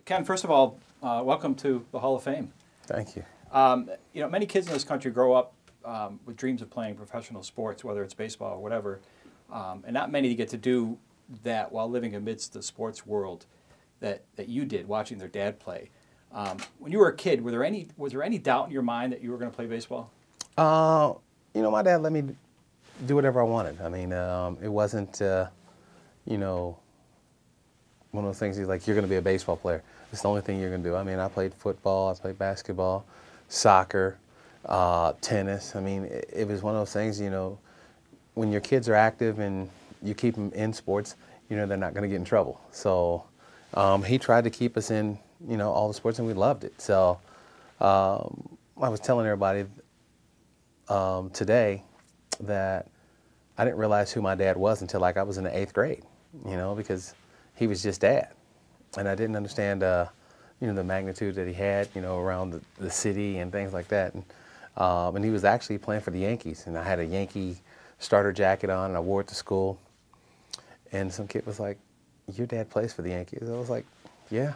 Ken, first of all, welcome to the Hall of Fame. Thank you. You know, many kids in this country grow up with dreams of playing professional sports, whether it's baseball or whatever, and not many get to do that while living amidst the sports world that you did, watching their dad play. When you were a kid, was there any doubt in your mind that you were going to play baseball? You know, my dad let me do whatever I wanted. I mean, it wasn't, you know, one of those things he's like, you're going to be a baseball player. It's the only thing you're going to do. I mean, I played football, I played basketball, soccer, tennis. I mean, it was one of those things, you know, when your kids are active and you keep them in sports, you know, they're not going to get in trouble. So he tried to keep us in, you know, all the sports, and we loved it. So I was telling everybody today that I didn't realize who my dad was until like I was in the 8th grade, you know, because he was just dad. And I didn't understand, you know, the magnitude that he had, you know, around the city and things like that. And he was actually playing for the Yankees. And I had a Yankee starter jacket on, and I wore it to school. And some kid was like, your dad plays for the Yankees? I was like, yeah.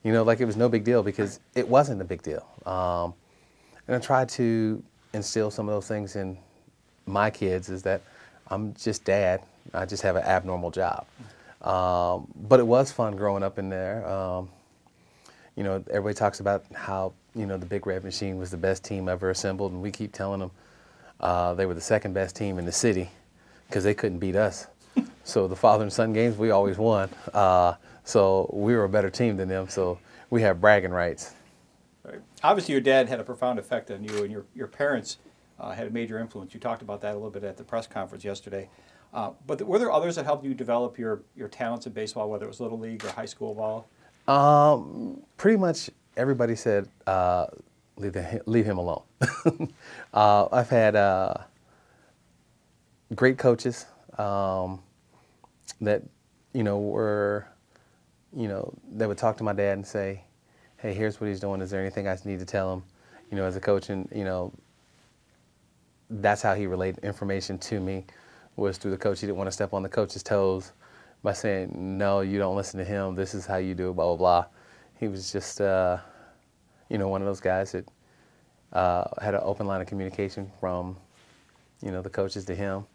You know, like it was no big deal, because it wasn't a big deal. And I tried to instill some of those things in my kids, is that I'm just dad. I just have an abnormal job. But it was fun growing up in there. You know, everybody talks about how, you know, the Big Red Machine was the best team ever assembled, and we keep telling them they were the second best team in the city because they couldn't beat us. So the father and son games, we always won. So we were a better team than them, so we have bragging rights. Right. Obviously, your dad had a profound effect on you, and your parents had a major influence. You talked about that a little bit at the press conference yesterday. But were there others that helped you develop your talents in baseball, whether it was Little League or high school ball? Pretty much everybody said, leave him alone. I've had great coaches that, you know, were, you know, they would talk to my dad and say, hey, here's what he's doing. Is there anything I need to tell him, you know, as a coach? And, you know, that's how he relayed information to me, was through the coach. He didn't want to step on the coach's toes by saying, no, you don't listen to him. This is how you do it, blah, blah, blah. He was just, you know, one of those guys that had an open line of communication from, you know, the coaches to him.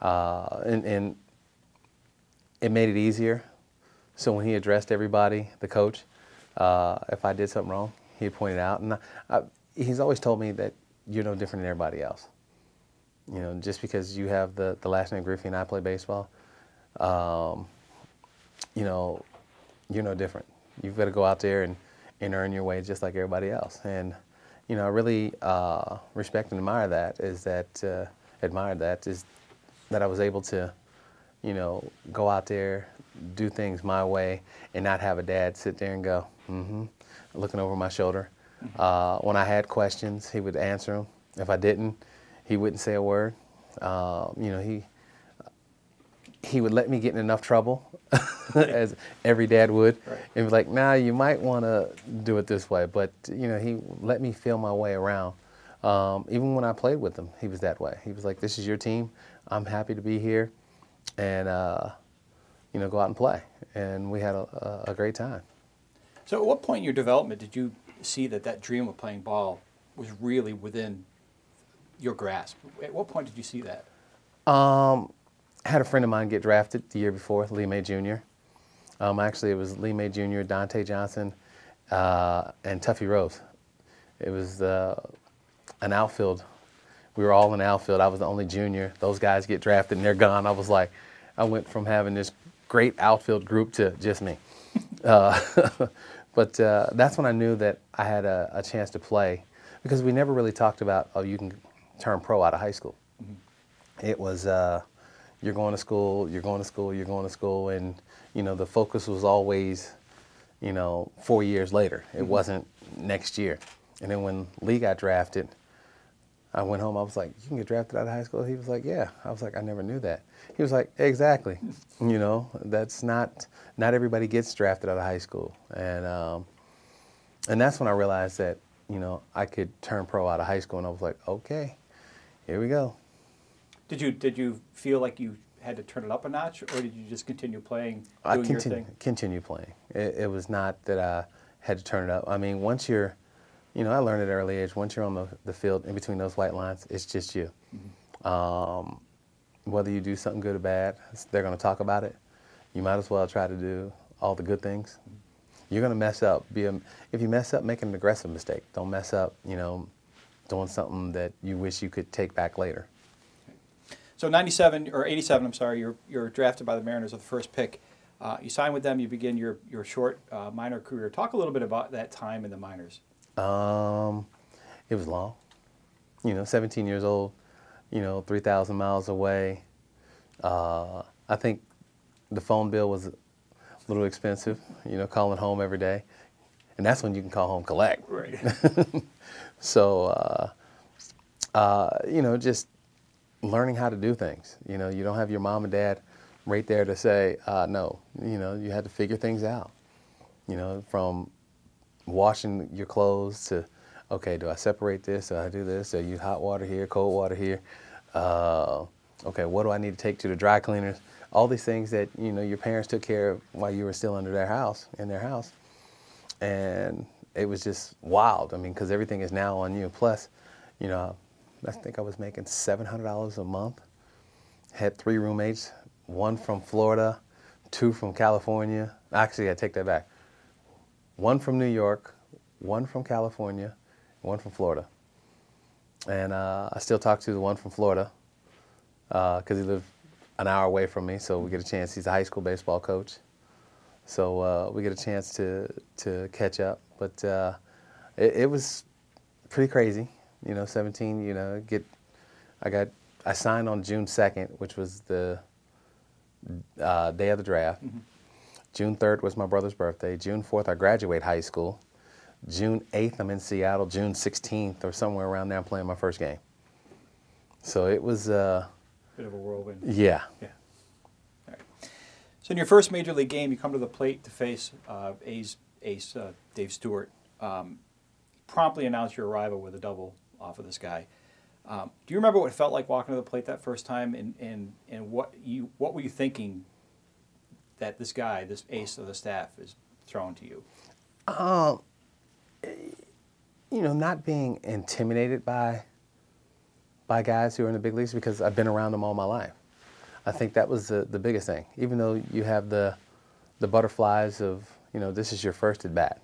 Mm-hmm. And it made it easier. So when he addressed everybody, the coach, if I did something wrong, he'd point it out. And he's always told me that you're no different than everybody else. You know, just because you have the last name Griffey and I play baseball, you know, you're no different. You've got to go out there and earn your way just like everybody else. And, you know, I really respect and admire that, is that I was able to, you know, go out there, do things my way, and not have a dad sit there and go, looking over my shoulder. When I had questions, he would answer them. If I didn't, he wouldn't say a word. You know, he would let me get in enough trouble, as every dad would, right, and be like, nah, you might want to do it this way. But, you know, he let me feel my way around. Even when I played with him, he was that way. He was like, this is your team. I'm happy to be here, and, you know, go out and play. And we had a great time. So at what point in your development did you see that dream of playing ball was really within your grasp? At what point did you see that? I had a friend of mine get drafted the year before, Lee May Jr. Actually, it was Lee May Jr., Dante Johnson, and Tuffy Rose. It was an outfield. We were all in the outfield. I was the only junior. Those guys get drafted and they're gone. I was like, I went from having this great outfield group to just me. But that's when I knew that I had a chance to play, because we never really talked about, oh, you can turn pro out of high school. Mm-hmm. It was, you're going to school, you're going to school, you're going to school, and, you know, the focus was always, you know, 4 years later. It wasn't next year. And then when Lee got drafted, I went home, I was like, you can get drafted out of high school? He was like, yeah. I was like, I never knew that. He was like, exactly. You know, that's not everybody gets drafted out of high school. And that's when I realized that, you know, I could turn pro out of high school, and I was like, okay, here we go. Did you feel like you had to turn it up a notch, or did you just continue playing, doing your thing? Continue playing. It was not that had to turn it up. I mean, once you're, you know, I learned at an early age, once you're on the field in between those white lines, it's just you. Whether you do something good or bad, they're going to talk about it. You might as well try to do all the good things. You're going to mess up. If you mess up, make an aggressive mistake. Don't mess up, you know, doing something that you wish you could take back later. So 97 or 87, I'm sorry, you're drafted by the Mariners with the first pick. You sign with them. You begin your short minor career. Talk a little bit about that time in the minors. It was long. You know, 17 years old. You know, 3,000 miles away. I think the phone bill was a little expensive. You know, calling home every day, and that's when you can call home collect. Right. So, you know, just learning how to do things. You know, you don't have your mom and dad right there to say, no. You know, you had to figure things out. You know, from washing your clothes to, okay, do I separate this? Do I do this? Do I use hot water here, cold water here? Okay, what do I need to take to the dry cleaners? All these things that, you know, your parents took care of while you were still under their house, in their house. And it was just wild. I mean, because everything is now on you. Plus, you know, I think I was making $700 a month. Had 3 roommates, 1 from Florida, 2 from California. Actually, I take that back. 1 from New York, 1 from California, 1 from Florida. And I still talk to the one from Florida because he lived an hour away from me, so we get a chance. He's a high school baseball coach. So we get a chance to catch up. But it was pretty crazy. You know, 17, you know, I signed on June 2nd, which was the day of the draft. June 3rd was my brother's birthday. June 4th, I graduate high school. June 8th, I'm in Seattle. June 16th, or somewhere around there, I'm playing my first game. So it was bit of a whirlwind. Yeah. Yeah. All right. So in your first major league game, you come to the plate to face A's ace Dave Stewart. Promptly announce your arrival with a double off of this guy. Do you remember what it felt like walking to the plate that first time, and what were you thinking that this guy, this ace of the staff, is throwing to you? You know, not being intimidated by guys who are in the big leagues, because I've been around them all my life. I think that was the biggest thing. Even though you have the butterflies of, you know, this is your first at bat.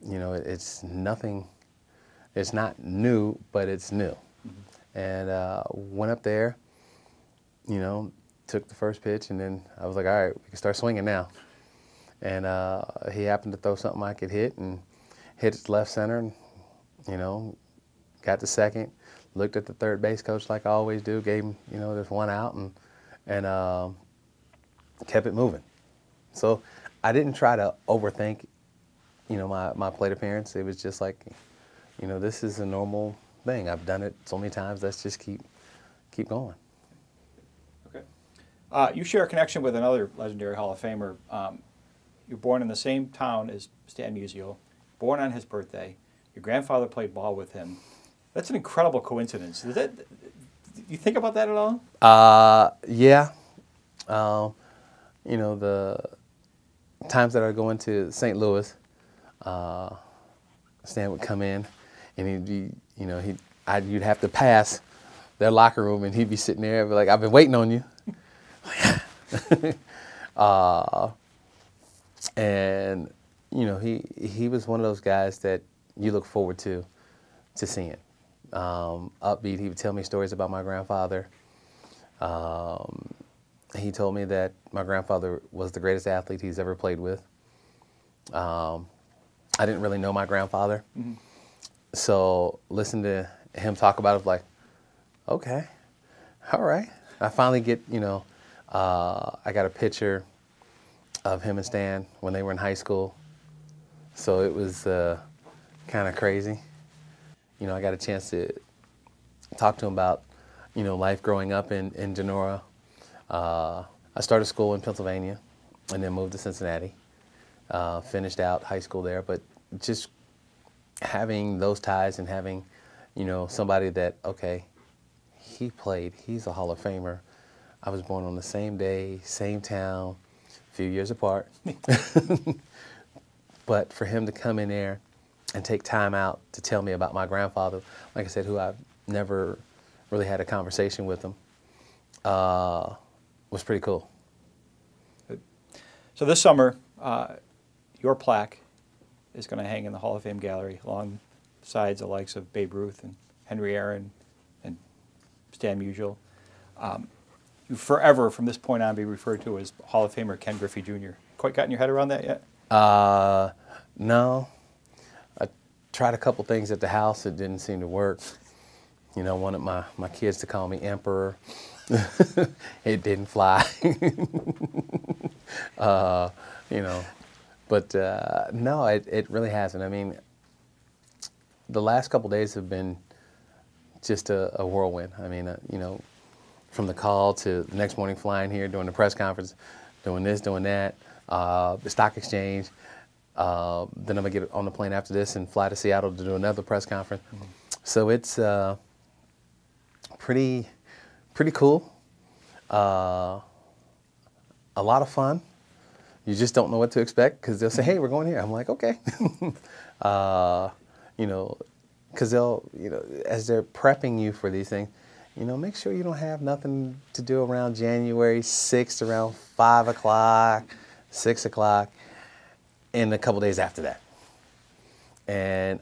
You know, it's nothing. It's not new, but it's new. And went up there, you know, took the first pitch, and then I was like, all right, we can start swinging now. And he happened to throw something I could hit, and hit it left center, and, you know, got to second, looked at the third base coach like I always do, gave him, you know, there's 1 out, and kept it moving. So I didn't try to overthink, you know, my plate appearance. It was just like, you know, this is a normal thing. I've done it so many times. Let's just keep going. Okay. You share a connection with another legendary Hall of Famer. You're born in the same town as Stan Musial, born on his birthday. Your grandfather played ball with him. That's an incredible coincidence. Do you think about that at all? Yeah. You know, the times that I go into St. Louis, Stan would come in, and he'd be, you know, you'd have to pass their locker room, and he'd be sitting there, and be like, "I've been waiting on you." And you know, he was one of those guys that you look forward to seeing. Upbeat. He would tell me stories about my grandfather. He told me that my grandfather was the greatest athlete he's ever played with. I didn't really know my grandfather. So listen to him talk about it, like, okay, all right. I finally get, you know, I got a picture of him and Stan when they were in high school. So it was kind of crazy. You know, I got a chance to talk to him about, you know, life growing up in Denora. I started school in Pennsylvania and then moved to Cincinnati. Finished out high school there, but just having those ties and having, you know, somebody that, okay, he played, he's a Hall of Famer. I was born on the same day, same town, a few years apart. But for him to come in there and take time out to tell me about my grandfather, like I said, who I've never really had a conversation with him, was pretty cool. So this summer, your plaque is going to hang in the Hall of Fame gallery alongside the likes of Babe Ruth and Henry Aaron and Stan Musial. You forever, from this point on, be referred to as Hall of Famer Ken Griffey Jr. Quite gotten your head around that yet? No. I tried a couple things at the house. It didn't seem to work. You know, wanted my kids to call me Emperor. It didn't fly. You know, but no, it really hasn't. I mean, the last couple days have been just a whirlwind. I mean, you know, from the call to the next morning flying here, doing the press conference, doing this, doing that, the stock exchange. Then I'm gonna get on the plane after this and fly to Seattle to do another press conference. Mm-hmm. So it's pretty cool. A lot of fun. You just don't know what to expect because they'll say, "Hey, we're going here." I'm like, "Okay." You know, because they'll, you know, as they're prepping you for these things, you know, make sure you don't have nothing to do around January 6th, around 5 o'clock, 6 o'clock, and a couple days after that. And,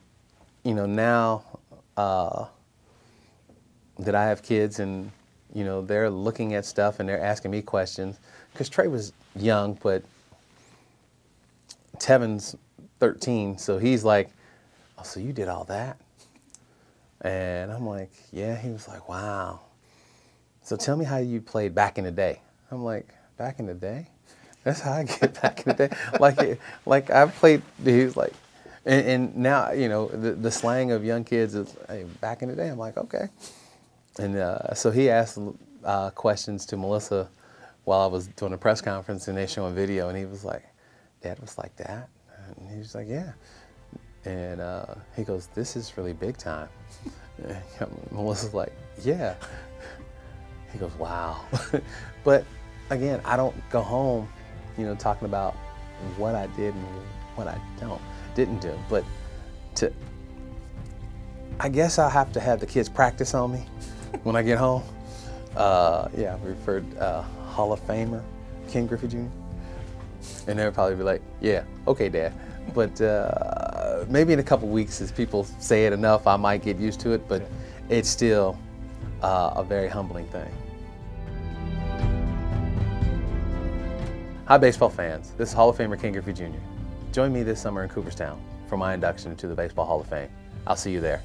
you know, now that I have kids and, you know, they're looking at stuff and they're asking me questions, because Trey was young, but Tevin's 13, so he's like, "Oh, so you did all that?" And I'm like, "Yeah." He was like, "Wow. So tell me how you played back in the day." I'm like, "Back in the day? That's how I get back in the day." Like I played. He was like, and now, you know, the slang of young kids is, "Hey, back in the day." I'm like, "Okay." And so he asked questions to Melissa while I was doing a press conference, and they showing video, and he was like, "Dad was like that?" And he was like, "Yeah." And he goes, "This is really big time." And Melissa's like, "Yeah." He goes, "Wow." But again, I don't go home, you know, talking about what I did and what I didn't do. But I guess I'll have to have the kids practice on me when I get home. Yeah, I referred Hall of Famer Ken Griffey Jr. And they'll probably be like, "Yeah, okay, Dad." But maybe in a couple weeks, as people say it enough, I might get used to it. But it's still a very humbling thing. Hi, baseball fans. This is Hall of Famer Ken Griffey Jr. Join me this summer in Cooperstown for my induction into the Baseball Hall of Fame. I'll see you there.